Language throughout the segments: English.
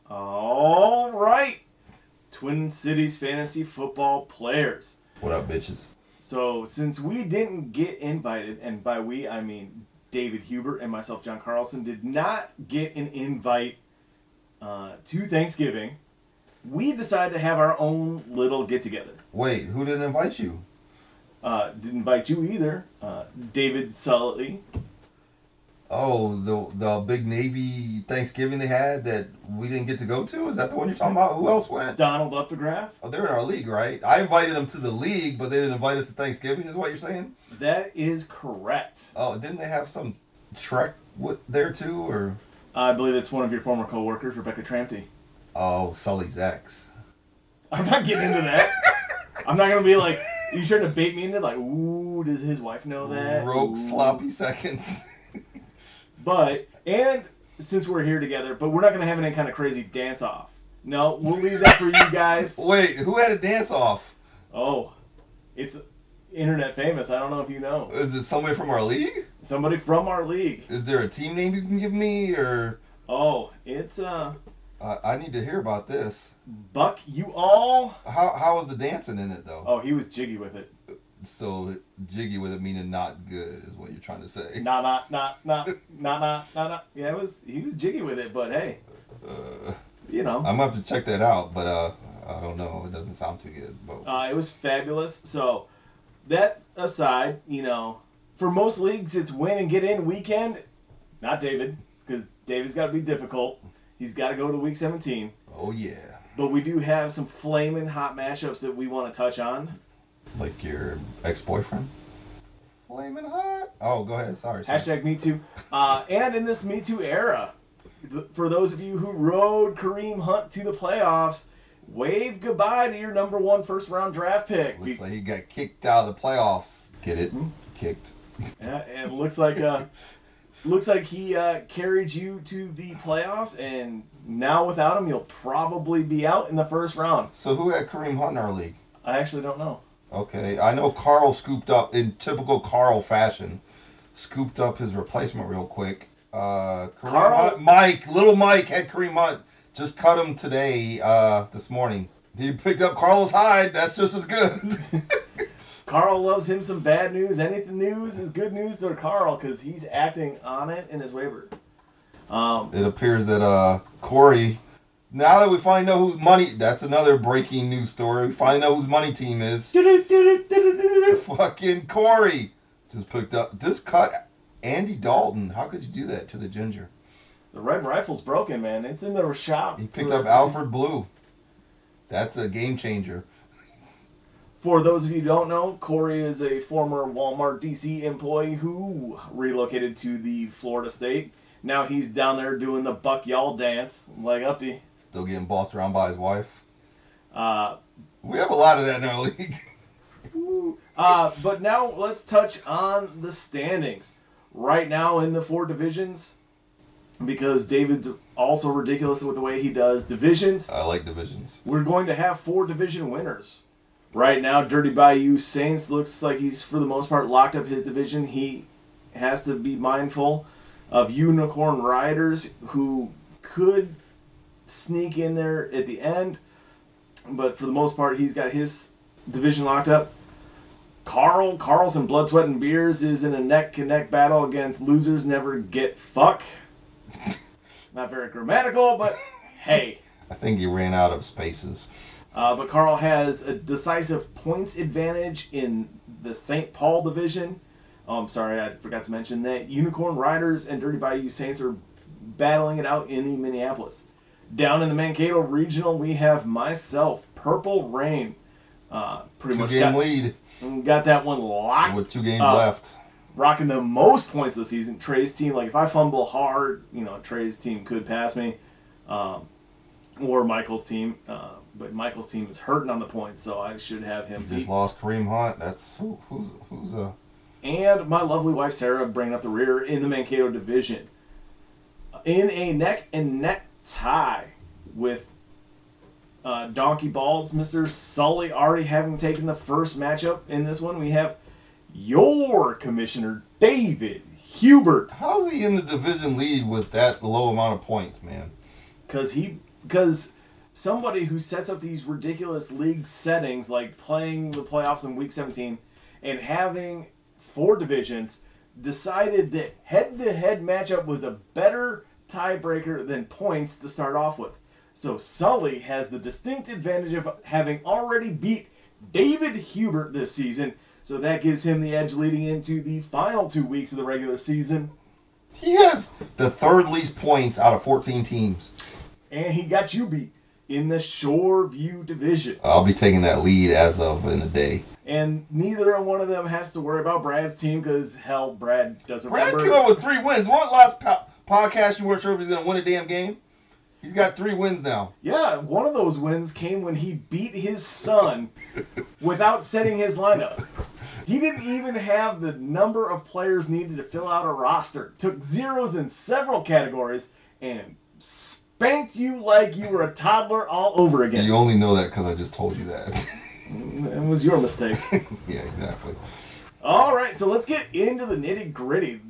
All right, Twin Cities fantasy football players. What up, bitches? So, since we didn't get invited, and by we I mean David Hubert and myself, John Carlson, did not get an invite to Thanksgiving, we decided to have our own little get together. Wait, who didn't invite you? Didn't invite you either. David Sully. Oh, the big Navy Thanksgiving they had that we didn't get to go to? Is that the one you're talking about? Who else went? Donald Updegraff. Oh, they're in our league, right? I invited them to the league, but they didn't invite us to Thanksgiving, is what you're saying? That is correct. Oh, didn't they have some Trek there too, or? I believe it's one of your former co-workers, Rebecca Trampty. Oh, Sully's ex. I'm not getting into that. I'm not going to be like, are you trying to bait me into like, ooh, does his wife know that? Rogue Ooh. sloppy seconds. But, and since we're here together, but we're not going to have any kind of crazy dance-off. No, we'll leave that for you guys. Wait, who had a dance off? Oh, it's internet famous. I don't know if you know. Is it somebody from our league? Somebody from our league. Is there a team name you can give me, or? Oh, it's, I need to hear about this. Buck, you all. How was the dancing in it though? Oh, he was jiggy with it. So jiggy with it meaning not good is what you're trying to say. Nah. Yeah, he was jiggy with it, but hey, you know. I'm gonna have to check that out, but I don't know. It doesn't sound too good. But It was fabulous. So that aside, you know, for most leagues it's win and get in weekend. Not David, because David's got to be difficult. He's got to go to week 17. Oh yeah. But we do have some flaming hot matchups that we want to touch on. Like your ex-boyfriend? Flaming hot? Oh, go ahead. Sorry. Hashtag Me Too. And in this Me Too era, for those of you who rode Kareem Hunt to the playoffs, wave goodbye to your number one first-round draft pick. Looks like he got kicked out of the playoffs. Get it? Kicked. Yeah, and it looks like he carried you to the playoffs, and now without him, you'll probably be out in the first round. So who had Kareem Hunt in our league? I actually don't know. Okay, I know Carl scooped up, in typical Carl fashion, scooped up his replacement real quick. Hunt, little Mike had Kareem Hunt. Just cut him today, this morning. He picked up Carlos Hyde. That's just as good. Carl loves him some bad news. Anything news is good news to Carl because he's acting on it in his waiver. It appears that Corey, now that we finally know whose money, that's another breaking news story. We finally know whose money team is. Fucking Corey just cut Andy Dalton. How could you do that to the Ginger? The Red Rifle's broken, man. It's in the shop. He picked up Alfred Blue. That's a game changer. For those of you who don't know, Corey is a former Walmart DC employee who relocated to the Florida state. Now he's down there doing the Buck Y'all dance, like Upty. Still getting bossed around by his wife. We have a lot of that in our league. But now let's touch on the standings. Right now in the 4 divisions, because David's also ridiculous with the way he does divisions. I like divisions. We're going to have 4 division winners. Right now, Dirty Bayou Saints looks like he's, for the most part, locked up his division. He has to be mindful of Unicorn Riders, who could sneak in there at the end. But for the most part, he's got his division locked up. Carlson Blood, Sweat, and Beers is in a neck-to-neck battle against Losers Never Get Fuck. Not very grammatical, but hey. I think he ran out of spaces. But Carl has a decisive points advantage in the St. Paul division. Oh, I'm sorry, I forgot to mention that Unicorn Riders and Dirty Bayou Saints are battling it out in the Minneapolis. Down in the Mankato Regional, we have myself, Purple Rain. Pretty much lead. Got that one locked. With 2 games left. Rocking the most points of the season. Trey's team, like if I fumble hard, Trey's team could pass me. Or Michael's team. But Michael's team is hurting on the points, so I should have him beat. Just lost Kareem Hunt. That's who's And my lovely wife Sarah bringing up the rear in the Mankato division. In a neck-and-neck tie with Donkey Balls, Mr. Sully already having taken the first matchup in this one. We have your commissioner, David Hubert. How's he in the division lead with that low amount of points, man? Because he because somebody who sets up these ridiculous league settings, like playing the playoffs in Week 17 and having 4 divisions, decided that head-to-head matchup was a better tiebreaker than points to start off with. So Sully has the distinct advantage of having already beat David Hubert this season, so that gives him the edge leading into the final 2 weeks of the regular season. He has the 3rd least points out of 14 teams. And he got you beat in the Shoreview division. I'll be taking that lead as of in a day. And neither one of them has to worry about Brad's team because, hell, Brad doesn't Brad remember. came up with 3 wins. What last podcast you weren't sure if he was going to win a damn game? He's got 3 wins now. Yeah, one of those wins came when he beat his son without setting his lineup. He didn't even have the number of players needed to fill out a roster. Took zeros in several categories and spanked you like you were a toddler all over again. You only know that because I just told you that. It was your mistake. Yeah, exactly. All right, so let's get into the nitty gritty.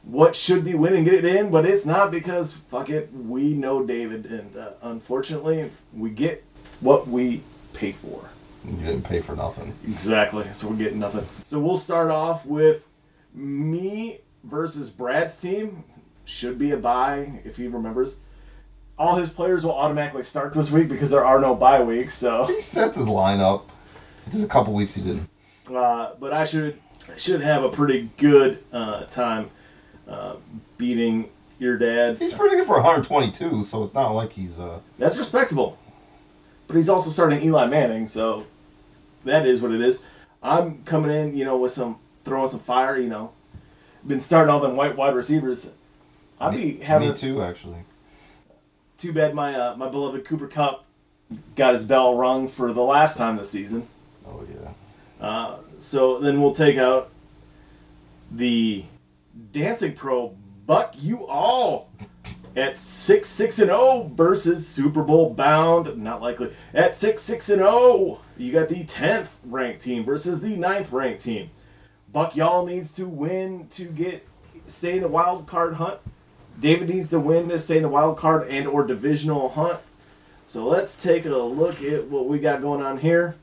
What should be winning, get it in, but it's not because, fuck it, we know David, and unfortunately, we get what we pay for. You didn't pay for nothing. Exactly, so we're getting nothing. So we'll start off with me versus Brad's team. Should be a bye, if he remembers. All his players will automatically start this week because there are no bye weeks, so... He sets his lineup. Just a couple weeks he didn't. But I should have a pretty good time beating your dad. He's pretty good for 122, so it's not like he's... That's respectable. But he's also starting Eli Manning, so that is what it is. I'm coming in, with throwing some fire, Been starting all them white wide receivers. Me too, actually. Too bad my beloved Cooper Kupp got his bell rung for the last time this season. Oh, yeah. So then we'll take out the Dancing Pro Buck You All at 6-6-0 versus Super Bowl bound. Not likely. At 6-6-0, you got the 10th ranked team versus the 9th ranked team. Buck Y'all needs to win to stay in the wild card hunt. David needs to win to stay in the wild card and or divisional hunt. So let's take a look at what we got going on here.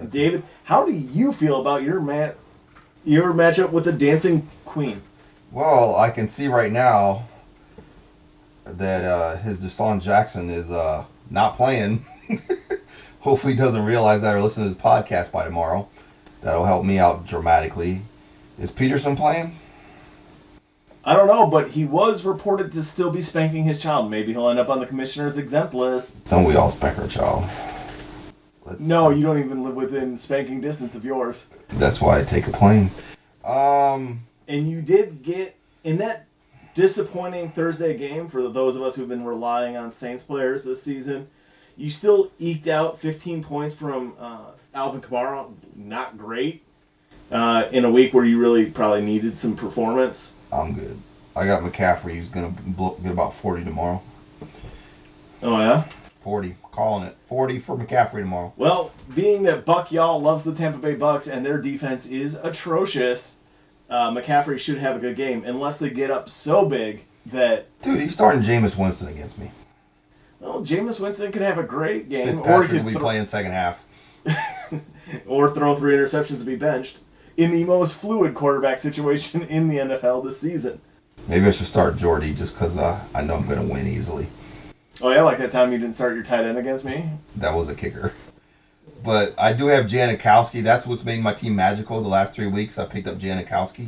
David, how do you feel about your matchup with the Dancing Queen? Well, I can see right now that his Deshaun Jackson is not playing. Hopefully he doesn't realize that or listen to his podcast by tomorrow. That'll help me out dramatically. Is Peterson playing? I don't know, but he was reported to still be spanking his child. Maybe he'll end up on the commissioner's exempt list. Don't we all spank our child? No, you don't even live within spanking distance of yours. That's why I take a plane. And you did get, in that disappointing Thursday game, for those of us who've been relying on Saints players this season, you still eked out 15 points from Alvin Kamara. Not great. In a week where you really probably needed some performance. I'm good. I got McCaffrey. He's going to get about 40 tomorrow. Oh, yeah? 40. Calling it. 40 for McCaffrey tomorrow. Well, being that Buck Y'all loves the Tampa Bay Bucks and their defense is atrocious, McCaffrey should have a good game unless they get up so big that... Dude, he's starting Jameis Winston against me. Well, Jameis Winston can have a great game. Fitzpatrick will be playing second half. Or throw 3 interceptions and be benched. In the most fluid quarterback situation in the NFL this season. Maybe I should start Jordy just because I know I'm going to win easily. Oh, yeah, like that time you didn't start your tight end against me? That was a kicker. But I do have Janikowski. That's what's made my team magical the last 3 weeks. I picked up Janikowski.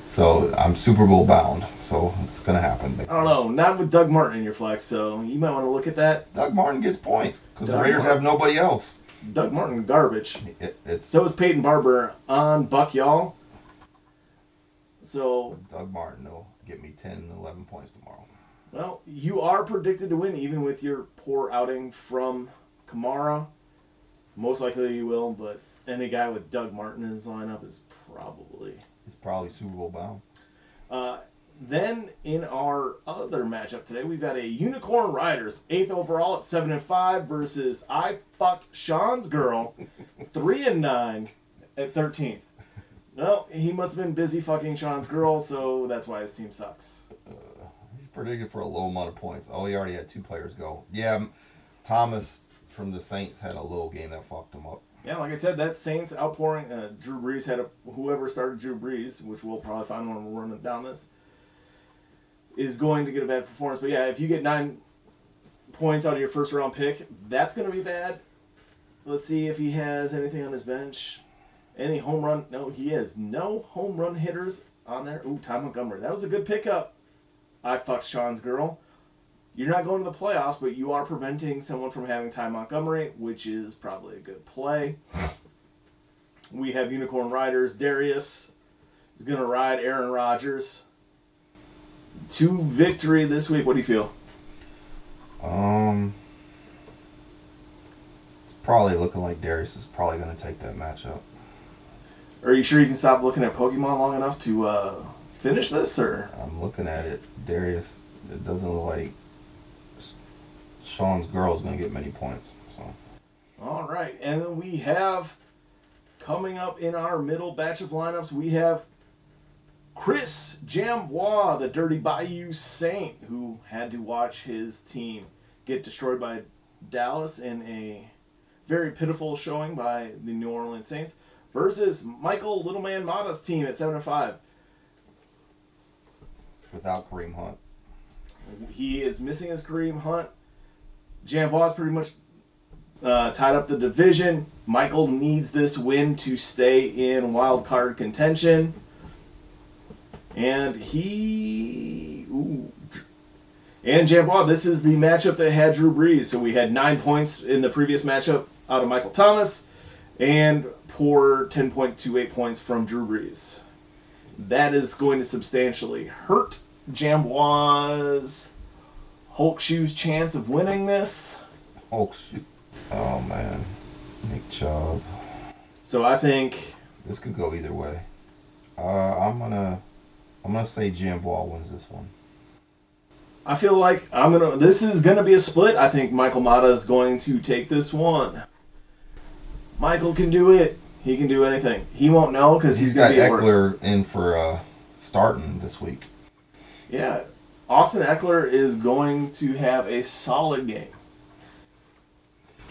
So I'm Super Bowl bound. So it's going to happen. I don't know. Not with Doug Martin in your flex, so you might want to look at that. Doug Martin gets points because the Raiders have nobody else. Doug Martin, garbage. It's So is Peyton Barber on Buck Y'all. So Doug Martin will get me 10, 11 points tomorrow. Well, you are predicted to win even with your poor outing from Kamara. Most likely you will, but any guy with Doug Martin in his lineup is probably... He's probably Super Bowl bound. Then in our other matchup today, we've got a Unicorn Riders 8th overall at 7-5 versus I Fucked Sean's Girl 3-9 at 13th. No, he must have been busy fucking Sean's girl, so that's why his team sucks. He's predicted for a low amount of points. Oh, he already had 2 players go. Yeah, Thomas from the Saints had a little game that fucked him up. Yeah, like I said, that Saints outpouring, Drew Brees had whoever started Drew Brees, which we'll probably find when we're running down this, is going to get a bad performance. But yeah, if you get 9 points out of your first round pick, that's going to be bad. Let's see if he has anything on his bench. Any home run? No, he has no home run hitters on there. Ooh, Ty Montgomery. That was a good pickup. I fucked Sean's girl. You're not going to the playoffs, but you are preventing someone from having Ty Montgomery, which is probably a good play. We have Unicorn Riders. Darius is going to ride Aaron Rodgers to victory this week. What do you feel? It's probably looking like Darius is probably going to take that matchup. Are you sure you can stop looking at Pokemon long enough to finish this, or? I'm looking at it. Darius, it doesn't look like Sean's girl is going to get many points. So. All right, and then we have, coming up in our middle batch of lineups, we have Chris Jambois, the Dirty Bayou Saint, who had to watch his team get destroyed by Dallas in a very pitiful showing by the New Orleans Saints, versus Michael Littleman Mata's team at 7-5. Without Kareem Hunt. He is missing his Kareem Hunt. Jambois pretty much tied up the division. Michael needs this win to stay in wild card contention. And and Jambois, this is the matchup that had Drew Brees. So we had 9 points in the previous matchup out of Michael Thomas and poor 10.28 points from Drew Brees. That is going to substantially hurt Jambois' Hulk Shoes chance of winning this. Hulk Shoes. Oh, man. Nick Chubb. So I think this could go either way. I'm gonna say Jambois wins this one. I feel like this is gonna be a split. I think Michael Mata is going to take this one. Michael can do it. He can do anything. He won't know because he's got gonna be Eckler in for starting this week. Yeah, Austin Eckler is going to have a solid game.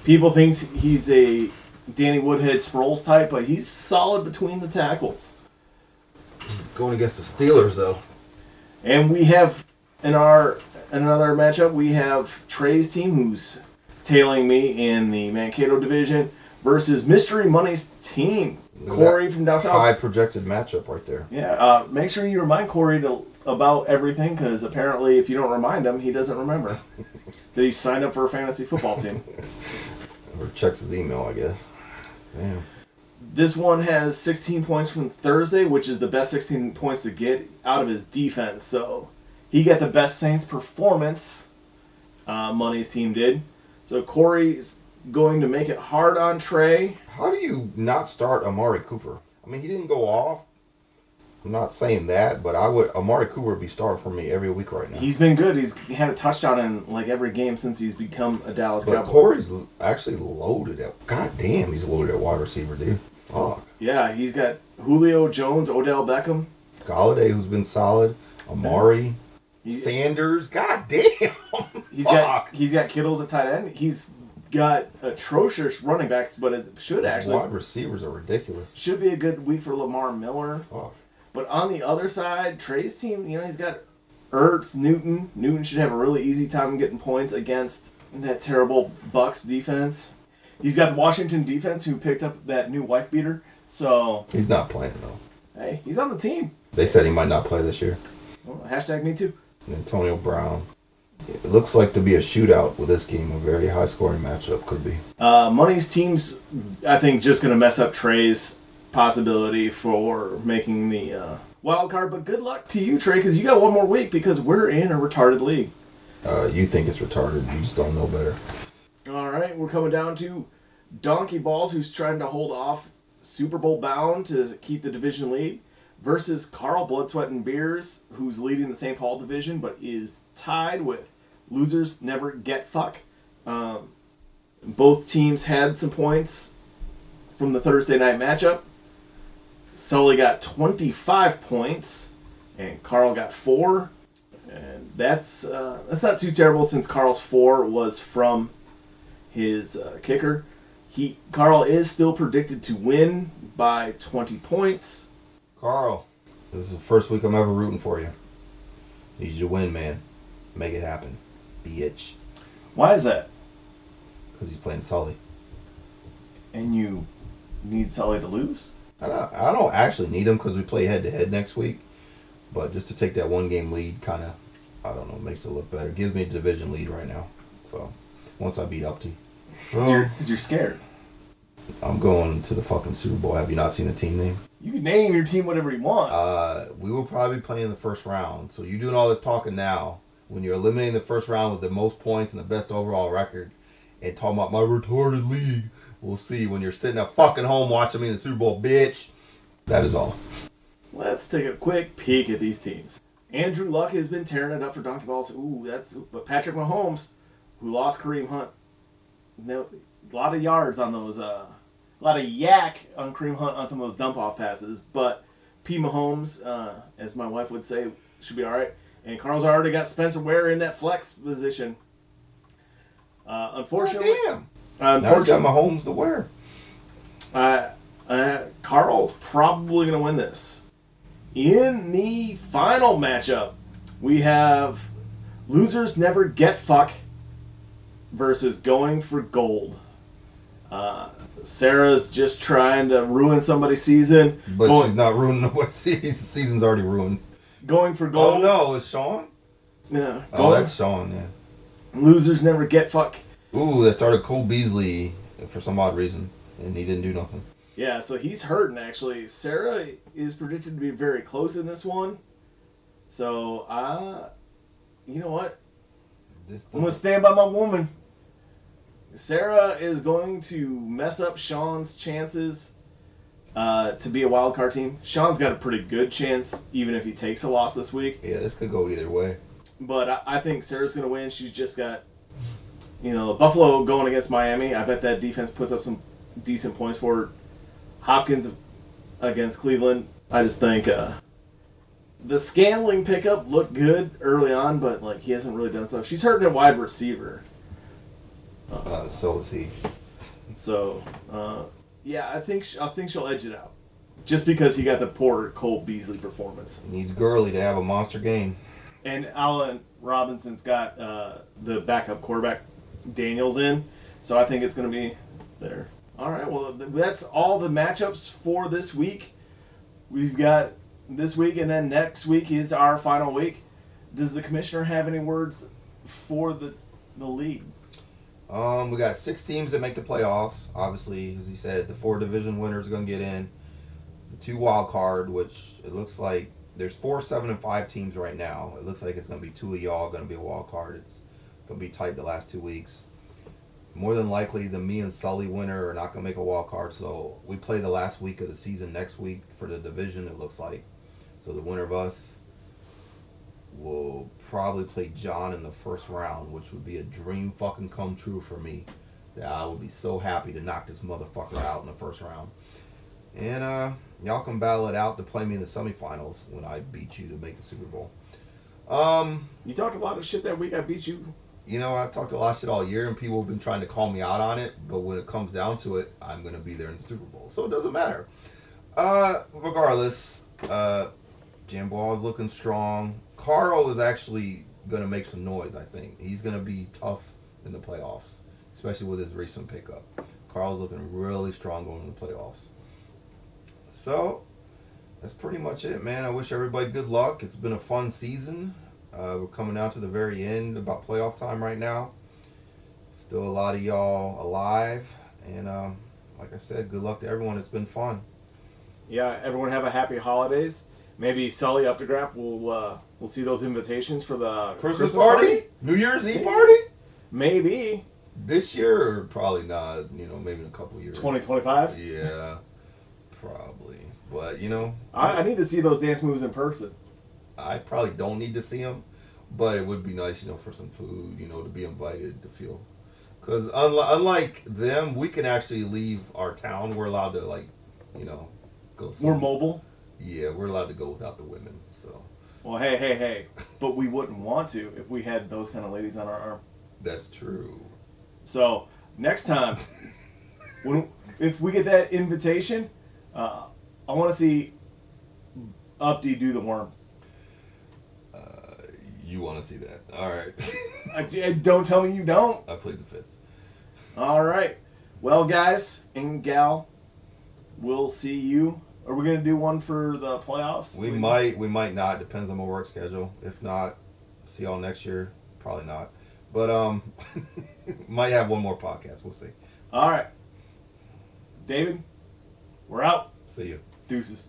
People think he's a Danny Woodhead Sproles type, but he's solid between the tackles. He's going against the Steelers, though. And we have in another matchup, we have Trey's team, who's tailing me in the Mankato division, versus Mystery Money's team, Corey from down south. High projected matchup right there. Yeah, make sure you remind Corey about everything, because apparently if you don't remind him, he doesn't remember that he signed up for a fantasy football team. Or checks his email, I guess. Damn. This one has 16 points from Thursday, which is the best 16 points to get out of his defense. So he got the best Saints performance, Money's team did. So Corey's going to make it hard on Trey. How do you not start Amari Cooper? I mean, he didn't go off. I'm not saying that, but Amari Cooper would be starting for me every week right now. He's been good. He's had a touchdown in like every game since he's become a Dallas Cowboy. But Corey's actually loaded at. God damn, he's loaded at wide receiver, dude. Fuck. Yeah, he's got Julio Jones, Odell Beckham, Galladay, who's been solid. Amari, Sanders. God damn. He's got Kittles at tight end. He's got atrocious running backs, but it should actually. Wide receivers are ridiculous. Should be a good week for Lamar Miller. Fuck. But on the other side, Trey's team, he's got Ertz, Newton. Newton should have a really easy time getting points against that terrible Bucks defense. He's got the Washington defense who picked up that new wife beater. So he's not playing though. Hey, he's on the team. They said he might not play this year. Well, hashtag me too. Antonio Brown. It looks like to be a shootout with this game. A very high scoring matchup could be. Money's team's, I think, just going to mess up Trey's possibility for making the wild card. But good luck to you, Trey, because you got one more week because we're in a retarded league. You think it's retarded. You just don't know better. All right, we're coming down to Donkey Balls, who's trying to hold off Super Bowl bound to keep the division lead, versus Carl Blood, Sweat, and Beers, who's leading the St. Paul division, but is tied with Losers Never Get Fuck. Both teams had some points from the Thursday night matchup. Sully got 25 points, and Carl got 4. And that's not too terrible since Carl's 4 was from his kicker. Carl is still predicted to win by 20 points. Carl, this is the first week I'm ever rooting for you. Need you to win, man. Make it happen. Bitch. Why is that? Because he's playing Sully. And you need Sully to lose? I don't actually need him because we play head-to-head next week. But just to take that one-game lead kind of, I don't know, makes it look better. Gives me a division lead right now. So, once I beat Upty. Because you're scared. I'm going to the fucking Super Bowl. Have you not seen the team name? You can name your team whatever you want. We will probably play in the first round. So you doing all this talking now, when you're eliminating the first round with the most points and the best overall record, and talking about my retarded league, we'll see when you're sitting at fucking home watching me in the Super Bowl, bitch. That is all. Let's take a quick peek at these teams. Andrew Luck has been tearing it up for Donkey Balls. But Patrick Mahomes, who lost Kareem Hunt, a lot of yards on those, a lot of yak on Kareem Hunt on some of those dump-off passes. But P. Mahomes, as my wife would say, should be all right. And Carl's already got Spencer Ware in that flex position. Unfortunately, now he's got Mahomes to wear. Carl's probably going to win this. In the final matchup, we have Losers Never Get Fuck versus Going for Gold. Sarah's just trying to ruin somebody's season. But she's not ruining nobody's season. The season's already ruined. Going for Gold. Oh, no, it's Sean? Yeah. That's Sean, yeah. Losers Never Get Fuck. Ooh, that started Cole Beasley for some odd reason, and he didn't do nothing. Yeah, so he's hurting, actually. Sarah is predicted to be very close in this one. So, you know what? I'm going to stand by my woman. Sarah is going to mess up Sean's chances to be a wild card team. Sean's got a pretty good chance, even if he takes a loss this week. Yeah, this could go either way. But I think Sarah's going to win. She's just got, Buffalo going against Miami. I bet that defense puts up some decent points for her. Hopkins against Cleveland. I just think the Scantling pickup looked good early on, but he hasn't really done so. She's hurting at wide receiver. So is he. So, yeah, I think she'll edge it out, just because he got the poor Cole Beasley performance. Needs Gurley to have a monster game. And Allen Robinson's got the backup quarterback Daniels in, so I think it's going to be there. All right, well, that's all the matchups for this week. We've got this week, and then next week is our final week. Does the commissioner have any words for the league? We got 6 teams that make the playoffs. Obviously, as he said, the 4 division winners are going to get in. The 2 wild card, which it looks like there's 4, 7, and 5 teams right now. It looks like it's going to be 2 of y'all going to be a wild card. It's going to be tight the last 2 weeks. More than likely, the me and Sully winner are not going to make a wild card. So we play the last week of the season next week for the division, it looks like. So the winner of us will probably play John in the first round, which would be a dream fucking come true for me. That I would be so happy to knock this motherfucker out in the first round. And y'all can battle it out to play me in the semifinals when I beat you to make the Super Bowl. You talked a lot of shit that week. I beat you. I've talked a lot of shit all year, and people have been trying to call me out on it, but when it comes down to it, I'm going to be there in the Super Bowl, so it doesn't matter. Regardless, Jambal is looking strong. Carl is actually going to make some noise, I think. He's going to be tough in the playoffs, especially with his recent pickup. Carl's looking really strong going into the playoffs. So, that's pretty much it, man. I wish everybody good luck. It's been a fun season. We're coming down to the very end, about playoff time right now. Still a lot of y'all alive. And like I said, good luck to everyone. It's been fun. Yeah, everyone have a happy holidays. Maybe Sully Updegraff will see those invitations for the Christmas party? New Year's Eve party? Maybe. This year or probably not, maybe in a couple years. 2025? Yeah, probably. But, I need to see those dance moves in person. I probably don't need to see them, but it would be nice, for some food, to be invited to feel. Because unlike them, we can actually leave our town. We're allowed to, go. We're mobile? Yeah, we're allowed to go without the women. So Well, hey. But we wouldn't want to if we had those kind of ladies on our arm. That's true. So next time, if we get that invitation, I want to see Updee do the worm. You want to see that? All right. Don't tell me you don't. I plead the fifth. All right. Well, guys and gal, we'll see you. Are we gonna do one for the playoffs? We might not. Depends on my work schedule. If not, see y'all next year. Probably not. But might have one more podcast. We'll see. All right. David, we're out. See you. Deuces.